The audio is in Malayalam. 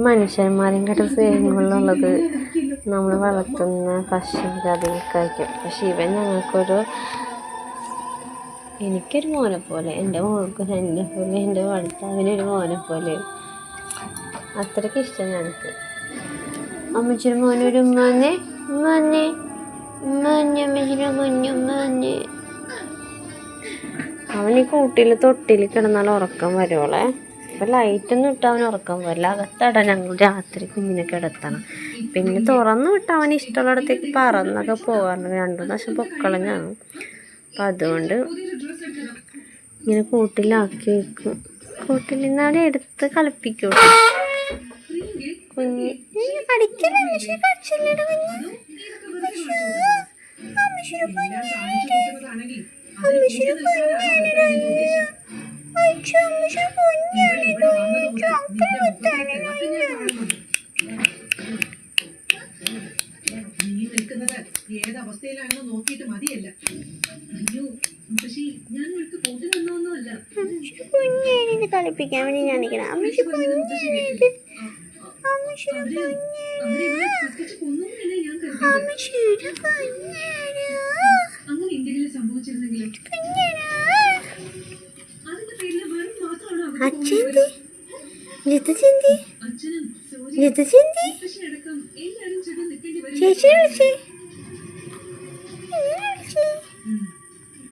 മനുഷ്യന്മാരെയും കേട്ട സ്നേഹങ്ങളുള്ളത് നമ്മൾ വളർത്തുന്ന പശുവിൻ്റെ അതിലേക്കായിരിക്കും. പക്ഷെ ഇവൻ ഞങ്ങൾക്കൊരു എനിക്കൊരു മോനെ പോലെ, എൻ്റെ മോൾക്കൊരു എന്നെ പോലെ, എൻ്റെ ഭർത്താവിനൊരു മോനെ പോലെ, അത്രയ്ക്ക് ഇഷ്ടം ഞങ്ങൾക്ക്. അമ്മച്ചിയുടെ മോനൊരു ഉമ്മാനെ ഉമ്മാനെ ഉമ്മാനെ അമ്മച്ചിയുടെ കുഞ്ഞുമ്മാനെ. അവൻ ഈ കൂട്ടിൽ തൊട്ടിൽ കിടന്നാൽ ഉറക്കം വരുവോളെ. ഇപ്പം ലൈറ്റൊന്നും ഇട്ട് അവൻ ഉറക്കം വരില്ല. അകത്തട ഞങ്ങൾ രാത്രി കുഞ്ഞിനെ കിടത്തണം. പിന്നെ തുറന്നു വിട്ട് അവന് ഇഷ്ടമുള്ളിടത്തേക്ക് പറന്നൊക്കെ പോകാറുണ്ട്. 2 പ്രാവശ്യം പൊക്കളഞ്ഞാണ്. അപ്പം അതുകൊണ്ട് ഇങ്ങനെ കൂട്ടിലാക്കി വെക്കും. കൂട്ടിൽ നിന്ന് അവിടെ എടുത്ത് കളിപ്പിക്കും. കുഞ്ഞ് കടിക്കില്ല. ഏതവസ്ഥയിലാണെന്ന് നോക്കിയിട്ട് മതിയല്ല. അയ്യോ മുത്തശ്ശി, ഞാൻ ഇവൾക്ക് കൂട്ടിൽ നിന്നൊന്നുമല്ല. കളിപ്പിക്കാൻ വേണ്ടി ഞാനിക്കണം. അങ്ങനെ എന്തെങ്കിലും സംഭവിച്ചിരുന്നെങ്കിലും അതിന്റെ പേരിൽ വെറും മാത്രമാണ് അച്ഛനും മുത്തശ്ശിയടക്കം എല്ലാവരും ചെന്ന് നിൽക്കേണ്ടി വരും.